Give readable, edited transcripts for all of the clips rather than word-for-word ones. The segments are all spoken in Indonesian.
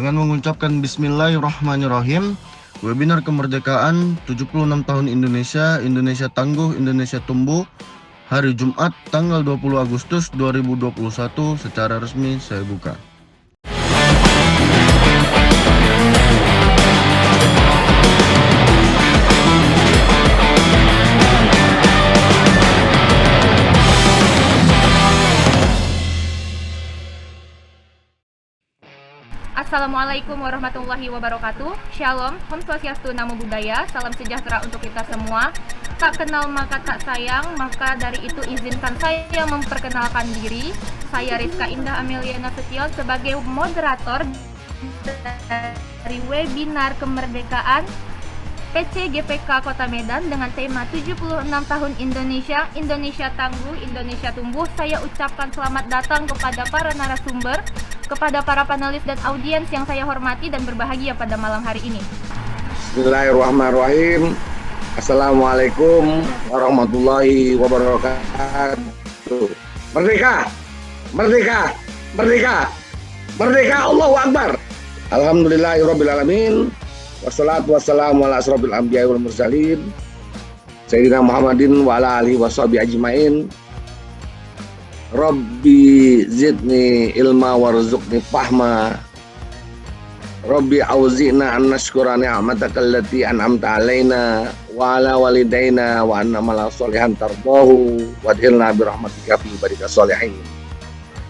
Dengan mengucapkan Bismillahirrahmanirrahim, webinar kemerdekaan 76 tahun Indonesia, Indonesia Tangguh, Indonesia Tumbuh, hari Jumat tanggal 20 Agustus 2021 secara resmi saya buka. Assalamualaikum warahmatullahi wabarakatuh. Shalom, Om Swastiastu, Namo Buddhaya, salam sejahtera untuk kita semua. Tak kenal maka tak sayang, maka dari itu izinkan saya memperkenalkan diri. Saya Rizka Indah Amelia Nasution sebagai moderator dari webinar kemerdekaan PC GPK Kota Medan dengan tema 76 tahun Indonesia, Indonesia Tangguh, Indonesia Tumbuh. Saya ucapkan selamat datang kepada para narasumber, kepada para panelis dan audiens yang saya hormati dan berbahagia pada malam hari ini. Bismillahirrahmanirrahim. Assalamualaikum warahmatullahi wabarakatuh. Merdeka! Merdeka! Merdeka! Merdeka! Allahu Akbar! Alhamdulillahirrabbilalamin. Wassalatu wassalamu ala asrofil anbiya wal mursalin Sayyidina Muhammadin wa ala alihi washabihi ajmain. Rabbi zidni ilma warzuqni fahma. Rabbi auzi'na an nashkura ni'mataka allati an'amta alaina wa ala walidaina wa anna mala sholihan tardahu wa adhilna birahmatika fi ibadika sholihin.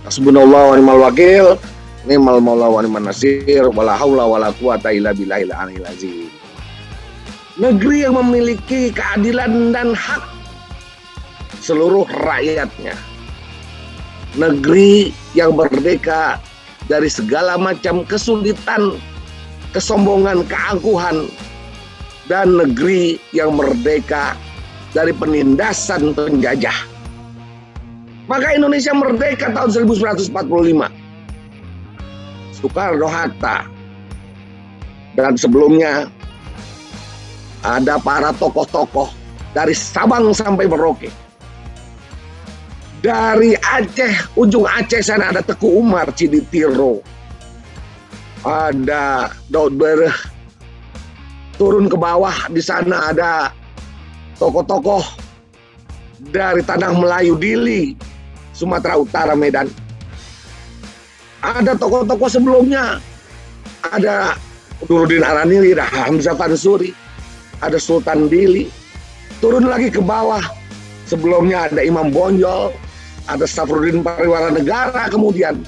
Hasbunallahu wa ni'mal wakil, ni'mal maula wa ni'man nasir, wala haula wala quwata illa billahil aliyil azim. Negeri yang memiliki keadilan dan hak seluruh rakyatnya. Negeri yang merdeka dari segala macam kesulitan, kesombongan, keangkuhan, dan negeri yang merdeka dari penindasan penjajah. Maka Indonesia merdeka tahun 1945. Soekarno-Hatta dan sebelumnya ada para tokoh-tokoh dari Sabang sampai Merauke. Dari Aceh, ujung Aceh sana ada Teku Umar Ciditiro, ada Daud Bereh. Turun ke bawah di sana ada tokoh-tokoh dari Tanah Melayu, Dili, Sumatera Utara, Medan. Ada tokoh-tokoh sebelumnya, ada Nurdin Aranili, ada Hamzah Fansuri, ada Sultan Dili. Turun lagi ke bawah, sebelumnya ada Imam Bonjol, ada Safruddin Pariwara Negara kemudian.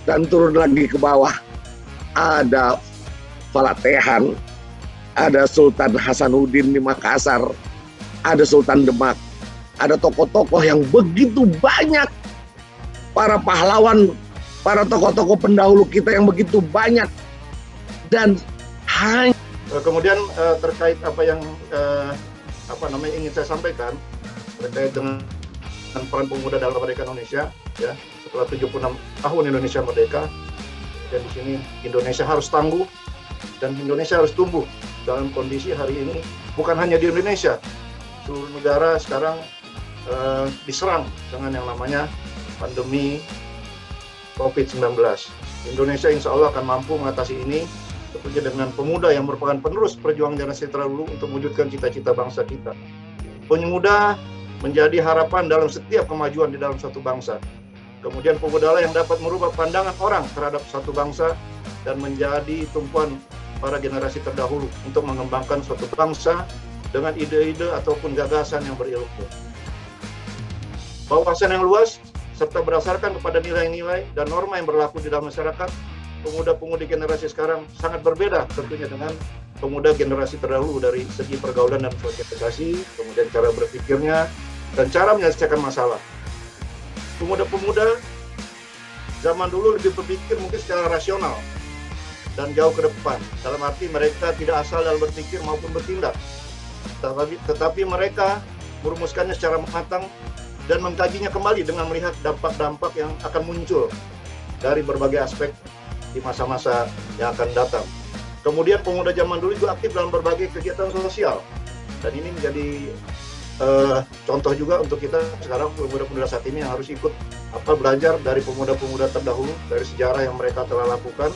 Dan turun lagi ke bawah, ada Falatehan, ada Sultan Hasanuddin di Makassar, ada Sultan Demak. Ada tokoh-tokoh yang begitu banyak, para pahlawan, para tokoh-tokoh pendahulu kita yang begitu banyak. Dan hanya kemudian terkait apa yang ingin saya sampaikan terkait dengan peran pemuda dalam kemerdekaan Indonesia, ya, setelah 76 tahun Indonesia merdeka. Dan di sini Indonesia harus tangguh dan Indonesia harus tumbuh dalam kondisi hari ini. Bukan hanya di Indonesia, seluruh negara sekarang diserang dengan yang namanya pandemi COVID-19. Indonesia insya Allah akan mampu mengatasi ini, tentunya dengan pemuda yang merupakan penerus perjuangan generasi terdahulu untuk mewujudkan cita-cita bangsa kita. Pemuda menjadi harapan dalam setiap kemajuan di dalam satu bangsa. Kemudian pemuda lah yang dapat merubah pandangan orang terhadap satu bangsa dan menjadi tumpuan para generasi terdahulu untuk mengembangkan suatu bangsa dengan ide-ide ataupun gagasan yang berilmu. Wawasan yang luas serta berdasarkan kepada nilai-nilai dan norma yang berlaku di dalam masyarakat, pemuda-pemudi generasi sekarang sangat berbeda tentunya dengan pemuda generasi terdahulu dari segi pergaulan dan sosialisasi, kemudian cara berpikirnya, dan cara menyelesaikan masalah. Pemuda-pemuda zaman dulu lebih berpikir mungkin secara rasional dan jauh ke depan. Dalam arti mereka tidak asal dalam berpikir maupun bertindak, tetapi mereka merumuskannya secara matang dan mengkajinya kembali dengan melihat dampak-dampak yang akan muncul dari berbagai aspek di masa-masa yang akan datang. Kemudian pemuda zaman dulu juga aktif dalam berbagai kegiatan sosial, dan ini menjadi contoh juga untuk kita sekarang pemuda-pemuda saat ini yang harus ikut belajar dari pemuda-pemuda terdahulu, dari sejarah yang mereka telah lakukan,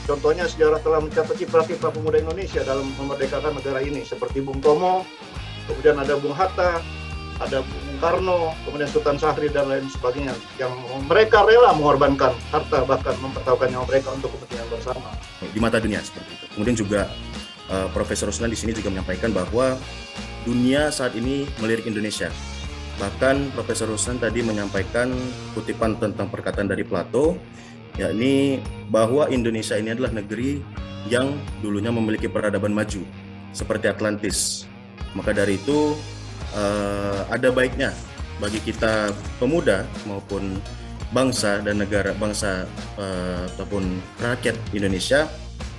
Contohnya sejarah telah mencatat cipta-cipta pemuda Indonesia dalam memerdekakan negara ini, seperti Bung Tomo, kemudian ada Bung Hatta, ada Bung Karno, kemudian Sultan Syahrir dan lain sebagainya, yang mereka rela mengorbankan harta, bahkan mempertaruhkan nyawa mereka untuk kepentingan bersama di mata dunia seperti itu. Kemudian juga Profesor Ruslan di sini juga menyampaikan bahwa dunia saat ini melirik Indonesia. Bahkan Profesor Ruslan tadi menyampaikan kutipan tentang perkataan dari Plato, yakni bahwa Indonesia ini adalah negeri yang dulunya memiliki peradaban maju seperti Atlantis. Maka dari itu ada baiknya bagi kita pemuda maupun bangsa dan negara bangsa ataupun rakyat Indonesia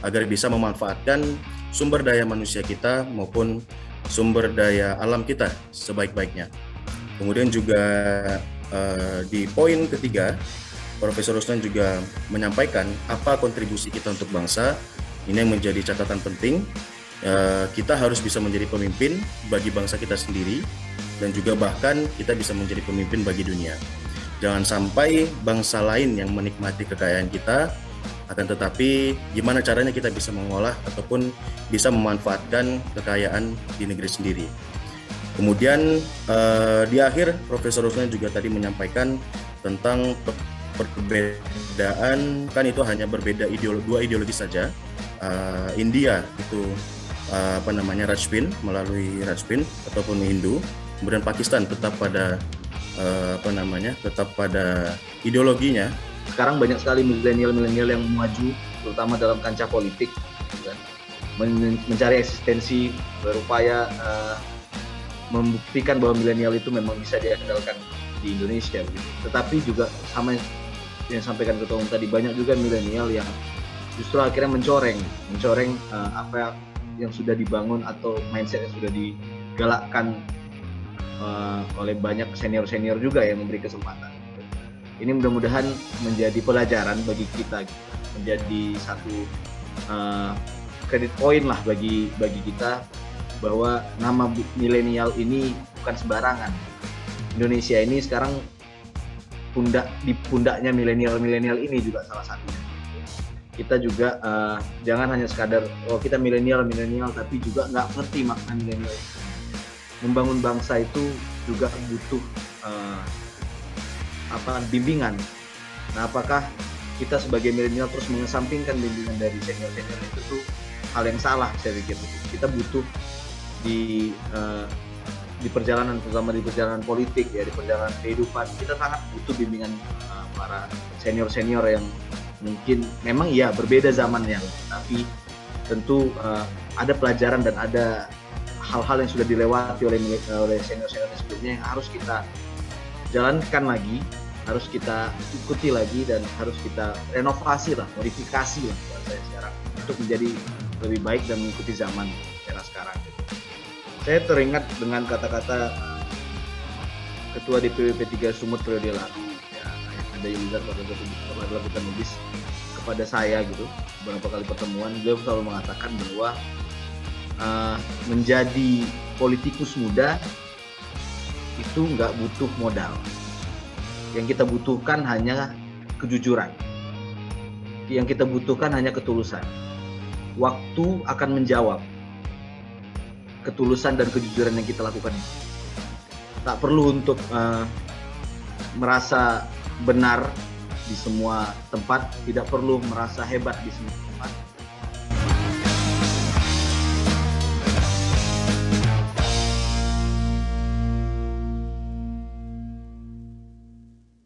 agar bisa memanfaatkan sumber daya manusia kita maupun sumber daya alam kita sebaik-baiknya. Kemudian juga di poin ketiga, Profesor Ruslan juga menyampaikan apa kontribusi kita untuk bangsa. Ini yang menjadi catatan penting. Kita harus bisa menjadi pemimpin bagi bangsa kita sendiri dan juga bahkan kita bisa menjadi pemimpin bagi dunia. Jangan sampai bangsa lain yang menikmati kekayaan kita, akan tetapi gimana caranya kita bisa mengolah ataupun bisa memanfaatkan kekayaan di negeri sendiri. Kemudian di akhir Profesor Ruslan juga tadi menyampaikan tentang perbedaan, kan itu hanya berbeda dua ideologi saja. India itu Rajpin, melalui Rajpin ataupun Hindu. Kemudian Pakistan tetap pada tetap pada ideologinya. Sekarang banyak sekali milenial yang maju, terutama dalam kancah politik, kan? Mencari eksistensi, berupaya membuktikan bahwa milenial itu memang bisa diandalkan di Indonesia. Gitu. Tetapi juga sama yang sampaikan Ketua Umum tadi, banyak juga milenial yang justru akhirnya mencoreng apa yang sudah dibangun atau mindset yang sudah digalakkan oleh banyak senior-senior juga yang memberi kesempatan. Ini mudah-mudahan menjadi pelajaran bagi kita, menjadi satu credit point lah bagi kita bahwa nama milenial ini bukan sembarangan. Indonesia ini sekarang di pundaknya milenial ini juga salah satunya. Kita juga jangan hanya sekadar kita milenial tapi juga nggak ngerti makna milenial. Membangun bangsa itu juga butuh bimbingan. Nah, apakah kita sebagai milenial terus mengesampingkan bimbingan dari senior-senior itu tuh hal yang salah, saya pikir. Kita butuh di perjalanan, terutama di perjalanan politik ya, di perjalanan kehidupan, kita sangat butuh bimbingan para senior-senior yang mungkin memang ya berbeda zamannya, tapi tentu ada pelajaran dan ada hal-hal yang sudah dilewati oleh senior-senior sebelumnya yang harus kita jalankan lagi, harus kita ikuti lagi, dan harus kita renovasi lah, modifikasi lah saya sekarang untuk menjadi lebih baik dan mengikuti zaman era sekarang. Saya teringat dengan kata-kata Ketua DPW P3 Sumut periode lalu, ya, ada Yulizar pernah melakukan nulis kepada saya gitu, beberapa kali pertemuan, beliau selalu mengatakan bahwa menjadi politikus muda itu nggak butuh modal. Yang kita butuhkan hanya kejujuran. Yang kita butuhkan hanya ketulusan. Waktu akan menjawab ketulusan dan kejujuran yang kita lakukan itu. Tak perlu untuk merasa benar di semua tempat, tidak perlu merasa hebat di semua tempat.